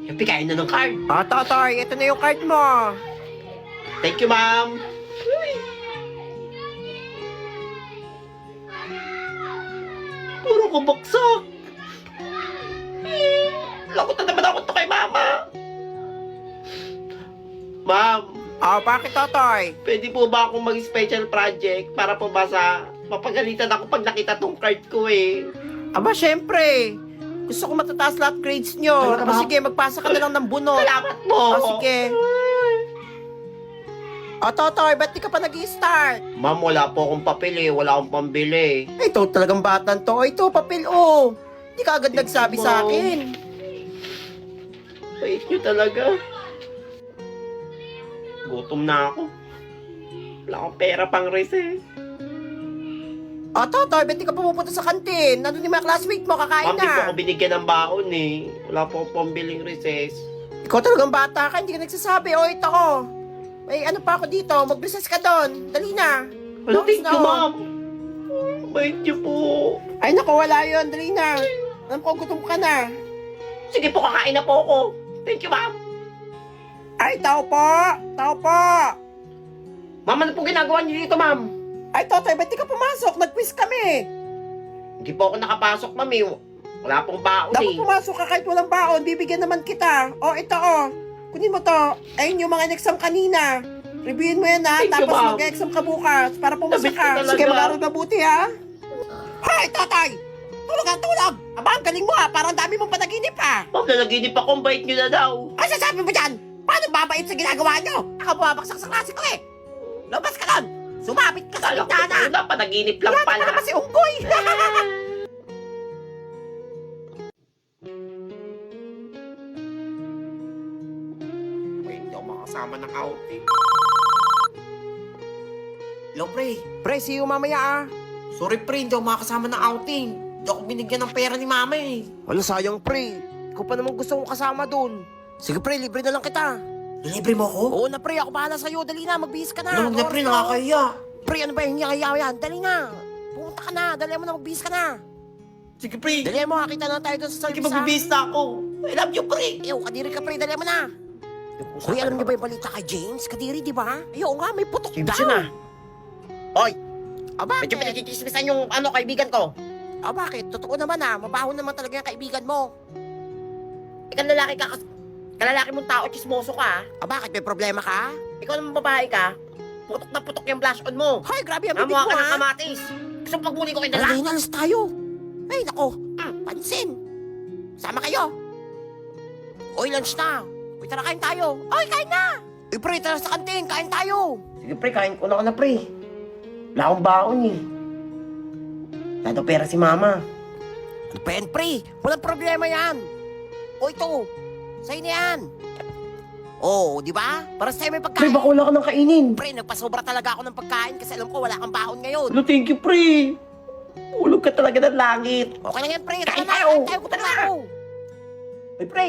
Happy, kain na ng card. Totoy, ito na yung card mo. Thank you, ma'am. Puro ko baksak. Lakot na naman ako to kay mama. Ma'am, Bakit Totoy? pwede po ba akong mag-special project para po ba sa mapagalitan ako pag nakita tong card ko eh. Aba, syempre. Gusto ko matataas lahat grades nyo. Talaga ba? Sige, magpasa ka na lang ng bunot. Salamat po. Sige. Totoy, ba't di ka pa nag-i-start? Ma'am, wala po akong papel eh. Wala akong pambili. Ito talagang batan to. Ito, papel Di ka agad nagsabi sa akin. Bait nyo talaga. Gutom na ako. Wala akong pera pang recess. Totoy, ba't di ka pumupunta sa kantin? Nandun yung mga classmate mo, kakain Ma'am, di po na. ako binigyan ng baon eh. Wala po akong pambiling recess. Ikaw talagang bata ka, hindi ka nagsasabi. Ito ko. May ano pa ako dito, mag-recess ka doon. Dali na. Well, thank you, Now. ma'am. Bait niyo po. Ay, naku, wala yun. Dali na. Alam ko, gutom ka na. Sige po, kakain na po ako. Thank you, ma'am. Ay, tao po! Tao po! Ma'am, ano po ginagawa niyo dito, ma'am? Ay, Totoy, ba't di ka pumasok? Nag-quiz kami. Hindi po ako nakapasok, ma'am eh. Wala pong baon Dapat eh. pumasok ka kahit walang baon. Bibigyan naman kita. Ito Kunin mo to. Ayun yung mga in-exam kanina. Reviewin mo yan ha. Thank you, Tapos ma'am. mag-exam ka bukas para pumasok Nabit ko ka. talaga. Sige, mag-aral mabuti ha. Hoy, Totoy! Tulog ka, tulog! Aba, ang galing mo ha. Parang dami mong panaginip ha. Ma'am, nalaginip ako. Ang bait niyo na daw. Ano sasabi mo dyan? Paano babait sa ginagawa nyo? Ako bumabaksak sa klase ko eh. Labas ka doon. Sumapit ka sa Kala ko bintana. na, panaginip lang Wala pala. ka naman si Unggoy. Wait, hindi ako makasama ng outing. Hello, pre. Pre, see you mamaya ah. Sorry, pre, hindi ako makakasama ng outing. Hindi ako binigyan ng pera ni mama eh. Wala, sayang pre. Ikaw pa naman gusto kong kasama dun. Sige pre, libre na lang kita. Libre mo ako? Oo na pre, ako bahala sa'yo. Dali na, magbihis ka na. Ano na, pre, Oras nakakahiya. Pre, ano ba yung hingi-hiyaw yan? Dali na. Pumunta ka na, dali mo na, magbihis ka na. Sige, pre. Dali mo, kita na tayo dun sa Sige, service ha. magbibihis na ako. I love you, pre. Ew, kadiri ka pre, dali mo na. Hoy, alam niyo ba yung balita kay James? Kadiri, di ba? Ayaw nga, may putok James daw. yun ah. Hoy, Bakit? medyo pinagkikismisan yung kaibigan ko. Bakit? Totoo naman mabaho naman talaga yung kaibigan mo. Ikaw lalaki ka, kalalaki mong tao, chismoso ka. Bakit? May problema ka? Ikaw naman babae ka, putok na putok yung blush on mo. Hoy, grabe ang bibig mo Namuha ka ng ha. kamatis. Gusto mo pagbuli ko kayo dala? Dali na, alas tayo. Ay, nako. Pansin. Sama kayo. Uy, lunch na. Uy, tara, kain tayo. Uy, kain na. Uy, pre, tara sa kantin. Kain tayo. Sige, pre, kain ko na pre. Wala akong baon eh. Wala daw pera si mama. Ano pa yan, pre? Walang problema yan. O, ito. Sa'yo na yan. Oh, di ba? Para sa'yo may Pre, pagkain. baka wala ka nang kainin. Pre, nagpasobra talaga ako ng pagkain kasi alam ko wala kang baon ngayon. Ano, thank you, pre. Ulog ka talaga ng langit. Okay lang yan, pre. Tara Kain na. tayo. Kain tayo. Gutom na ako. Uy, pre.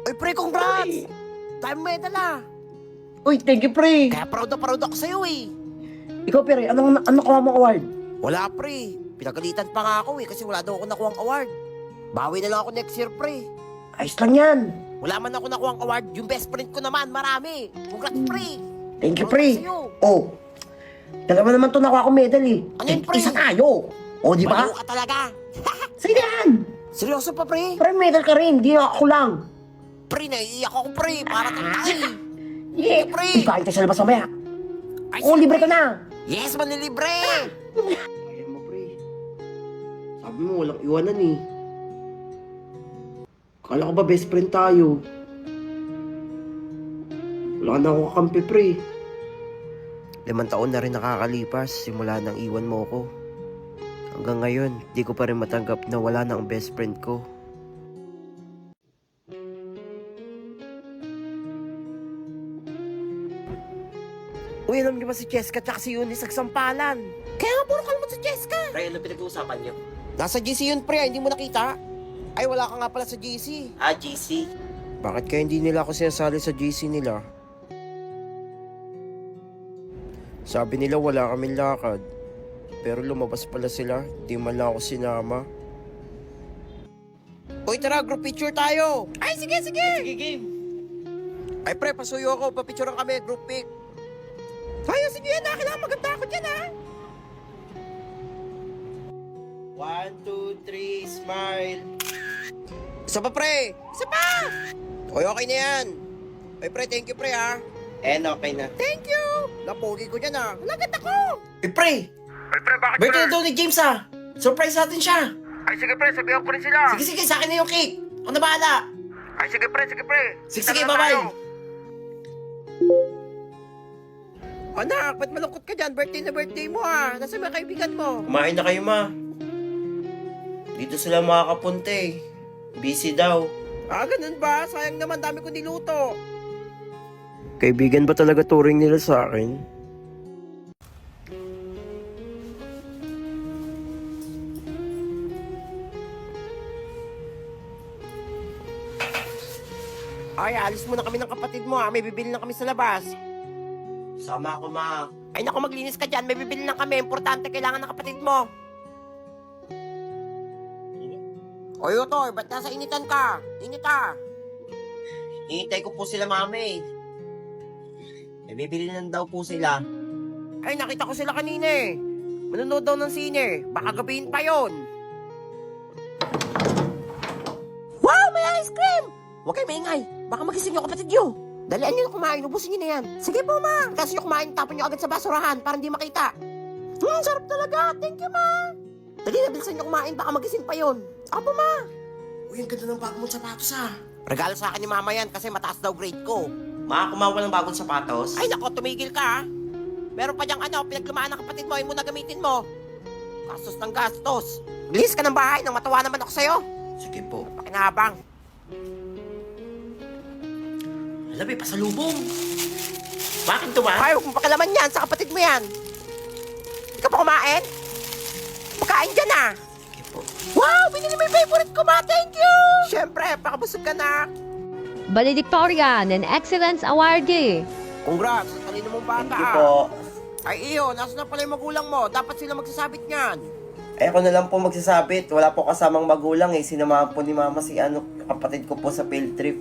Uy, pre, congrats. Pre. Dahil medal Uy, thank you, pre. Kaya proud ako sa'yo eh. Ikaw, pre, ano nakuha mong award? Wala, pre. Pinagalitan pa nga ako kasi wala daw ako nakuhang award. Bawi na lang ako next year, pre. Ayos lang yan. Wala man ako nakuhang award. Yung best friend ko naman, marami. Congrats, pre. Thank you, Proud pre. ako sa'yo. Oh, dalawa naman to nakuha ko medal eh. Ano yun, pre? Isa tayo. Oh, di ba? Baliw ka talaga. Sige yan. Seryoso pa, pre? Pre, medal ka rin. Di ako lang. Pre, naiiyak ako, pre. Para tayo. Yeah. Pre. Ikain tayo sa labas mamaya. Ay, Oh, sige, libre pre. ka na. Yes, manlilibre. Ayan mo, pre. Sabi mo, walang iwanan eh. Kala ko ba best friend tayo? Wala na akong kakampi, pre. 5 taon na rin nakakalipas simula nang iwan mo ko. Hanggang ngayon, di ko pa rin matanggap na wala na ang best friend ko. Uy, alam niyo ba si Cheska at si Eunice nagsampalan? Kaya nga puro kalmot si Cheska. Pre, ano pinag-uusapan niyo? Nasa GC yun, pre. Hindi mo nakita? Ay, wala ka nga pala sa GC. GC. Bakit kaya hindi nila ako sinasali sa GC nila? Sabi nila wala kaming lakad. Pero lumabas pala sila, di man lang ako sinama. Uy, tara, group picture tayo. Ay, sige, sige. Sige, game. Ay, pre, pasuyo ako. Papicturean kami, group pic. Ayos, sige yan, kailangan maganda ako dyan, ha? 1, 2, 3, smile. Isa pa, pre. Isa pa. Uy, okay na yan. Uy, pre, thank you, pre, ha? And okay na. Thank you. Napogi ko dyan, ha? Lagat ako. Pre! Ay, pre, bakit, Birthday na daw ni James ah! Surprise natin siya! Ay, sige, pre, sabihan ko rin sila. Sige, sa akin na yung cake! Ako na bahala! Ay, sige, pre, sige, pre. Sige, bye-bye! Anak, ba't malungkot ka dyan? Birthday na birthday mo, ha? Nasa mga kaibigan mo. Kumain na kayo, ma. Dito sila makakapunta eh. Busy daw. Ah, ganun ba? Sayang naman, dami ko niluto. Kaibigan ba talaga turing nila sa akin? Ay, alis muna kami ng kapatid mo, ha? May bibili na kami sa labas. Sama ako, ma. Ay, naku, maglinis ka dyan. May bibili na kami. Importante, kailangan ng kapatid mo. Oy, Otoy, ba't nasa initan ka? Init, ha? Hihintay ko po sila, mami. May bibili na daw po sila. Ay, nakita ko sila kanina, eh. Manonood daw ng sine. Baka gabihin pa yon. Wow, may ice cream! Huwag kayo maingay. Baka magising yung kapatid nyo. Dalian nyo na kumain. Ubusin nyo na yan. Sige po, ma. Kasi nyo kumain, tapon nyo agad sa basurahan para hindi makita. Sarap talaga. Thank you, ma. Dali na, bilisan nyo kumain. Baka magising pa yon. Apo, ma. Uy, ang ganda ng bagong sapatos ah. Regalo sa akin ni mama yan kasi mataas daw grade ko. Ma, kumawa ng bagong sapatos? Ay, nako, tumigil ka, ha? Meron pa diyang pinaglumaan ng kapatid mo, ay mo na gamitin mo. Gastos ng gastos. Bilis ka ng bahay nang matawa naman ako sa'yo. Sige po. Pakinabang. Alam eh, pasalubong. Bakit to, ma? Ay, huwag mo pakilaman yan sa kapatid mo yan. Hindi ka pa kumain? Pagkain dyan, ah. Sige po. Wow, binili mo yung favorite ko, ma. Thank you. Siyempre, pakabusog ka na. Valedictorian and Excellence Awardee. Congrats, sa talino mong bata. Thank you po. Ay, iyo, nasa na pala yung magulang mo. Dapat sila magsasabit niyan. Eh, ako na lang po magsasabit. Wala po kasamang magulang eh. Sinamahan po ni mama si kapatid ko po sa field trip.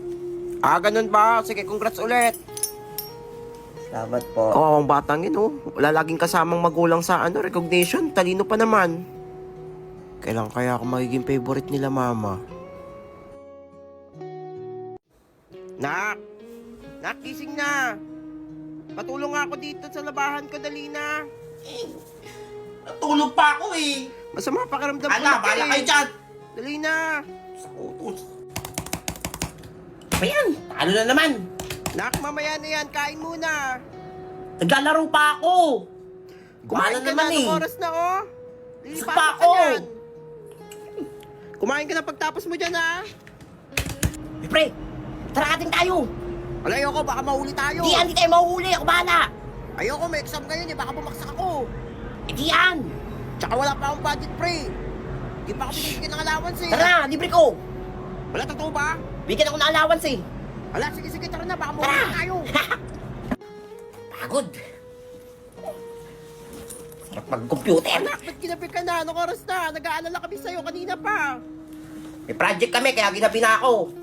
Ah, ganun ba? Sige, congrats ulit. Salamat po. Oo, ang batang yun, oh. Wala laging kasamang magulang sa recognition. Talino pa naman. Kailan kaya ako magiging favorite nila, mama? Nak! Nak, gising na! Patulong nga ako dito sa labahan ko, dali na. Natulog pa ako eh. Masama pakiramdam ko. Ala, bahala kayo dyan. Dali na. Sa utos. Ayan, talo na naman. Nak, mamaya na yan. Kain muna. Naglalaro pa ako. Kumain Bahala ka naman na. eh. Anong oras na, oh? Gusto Lilipasok pa ka ako. dyan. Kumain ka na pagtapos mo dyan, ha? Pre, tara ating tayo. Wala, ayoko. Baka mahuli tayo. Hindi tayo mahuhuli. Ako bahala. Ayoko, may exam ngayon, eh. Baka bumaksak ako. Hindi yan. Tsaka wala pa akong budget, pre. Di pa ako binibigyan ng allowance, eh. Tara, libre ko. Wala, totoo ba? Bigyan ako ng allowance eh. Wala, sige, tara na. Baka mahuli tayo. Pagod. Sarap mag-computer. Anak, ba't ginabi ka na? Anong oras na? Nag-aalala kami sa'yo kanina pa. May project kami, kaya ginabi na ako.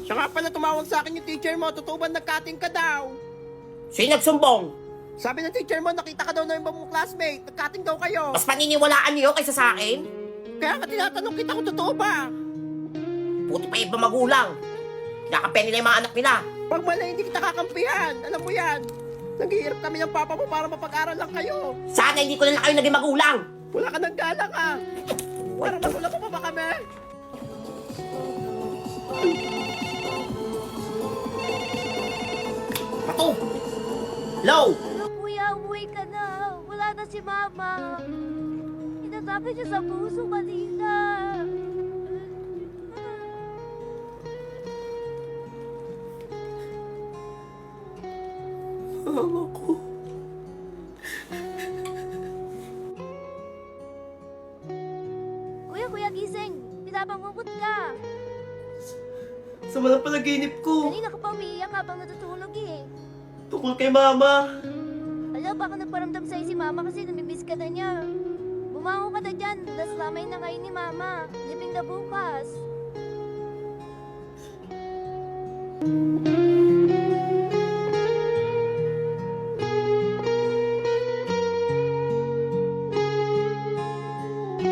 Siya nga pala tumawag sa akin yung teacher mo. Totoo ba nag-cutting ka daw? Sino nagsumbong? Sabi ng teacher mo, nakita ka daw na yung ibang mong classmate. Nag-cutting daw kayo. Mas paniniwalaan niyo kaysa sa akin? Kaya ka tinatanong kita kung totoo ba? Puti pa iba magulang. Nakapen nila yung mga anak nila. Pag mali, hindi kita kakampihan. Alam mo yan. Naghihirap kami ng papa mo para mapag-aral lang kayo. Sana hindi ko na lang kayo naging magulang. Wala ka ng galang, ah. Para magulang mo pa ba kami? Pato! Low! Ano, kuya, umuwi ka na. Wala na si mama. Sinasabi niya sa puso kanina. Mama ko. Kuya, gising. Pinapangungot ka. Sama ng panaginip ko. Kanina ka pa umiiyak habang natutulog eh. Tukol kay mama. Alam, baka nagparamdam sa'yo si mama kasi namimiss ka na niya. Bumango ka na dyan. Last lamay na kayo ni mama. Libing na bukas.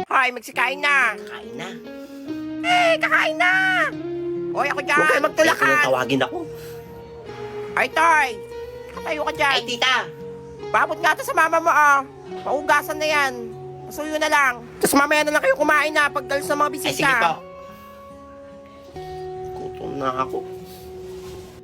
Hoy, magsikain na. Kain na. Kakain na! Hoy, ako dyan! Huwag kayo Tulakan! tawagin ako. Ay, Toy! Katayo ka dyan! Ay, tita! Babot nga to sa mama mo, ah. Maugasan na yan. Pasuyo na lang. Tapos mamaya na lang kayo kumain na pagdalos ng mga bisita. Ay, sige po. Gutom na ako.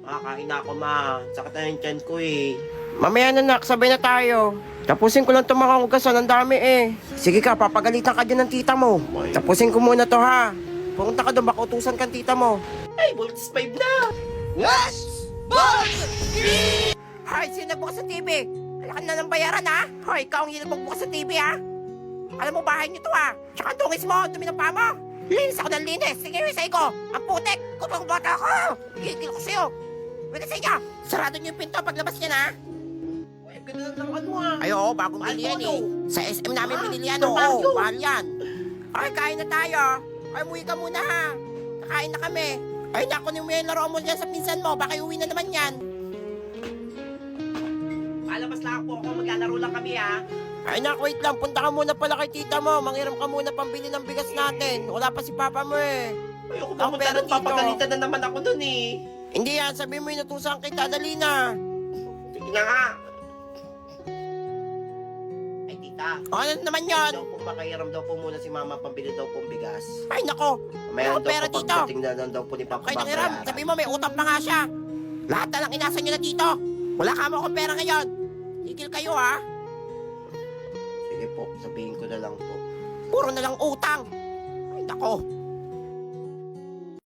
Makakain na ako, ma. Sakit na yung tiyan ko eh. Mamaya na, nak. Sabay na tayo. Tapusin ko lang itong mga ugasan. Ang dami eh. Sige ka, papagalitan ka dyan ng tita mo. Tapusin ko muna to, ha. Pumunta ka doon, baka utusan kang tita mo. Ay, voltage 5 na! Hoy, sino nagbukas ng TV? Alakan na ng bayaran, ha? Hoy, ikaw ang hilig magbukas ng TV, ha? Alam mo, bahay niyo to, ha? Tsaka dungis mo, dumi ng paa mo. Linis ako ng linis. Sige, sa ko. Ang putek. Kupang bata ko. Gigil ko sa'yo. Wala sa inyo. Sarado niyo yung pinto paglabas niya, ha? Ay, ganda ng ano ah. Ay, oo, bagong Mahal bili yan, mo, eh. Sa SM namin Ah, binili yan, mahal oo. yun. Mahal yan. Ay, kain na tayo. Ay, umuwi ka muna, ha? Kakain na kami. Ay, nakunin mo yung laro mo dyan sa pinsan mo. Baka uwi na naman yan. Palabas lang po ako. Maglalaro lang kami ah. Ay, nak, wait lang. Punta ka muna pala kay tita mo. Manghiram ka muna pambili ng bigas natin. Wala pa si papa mo, eh. Ayoko Ang pumunta pera nun. dito. Papagalitan na naman ako dun eh. Hindi yan. Sabi mo inutusan kita. Dali na. Sige na nga. Ay, tita. Ano naman yon? Daw po, makahiram daw po muna si mama pambili daw pong bigas. Ay, nako. Mayroon Ano daw pera po dito? pagdating na lang daw po ni Papa Kaya nangiram. babayaran. Sabi mo may utang pa nga siya. Lahat na lang inasan nyo na dito. Wala ka mo akong pera ngayon. Tigil kayo, ha? Sige po, sabihin ko na lang po. Puro na lang utang. Ay, nako.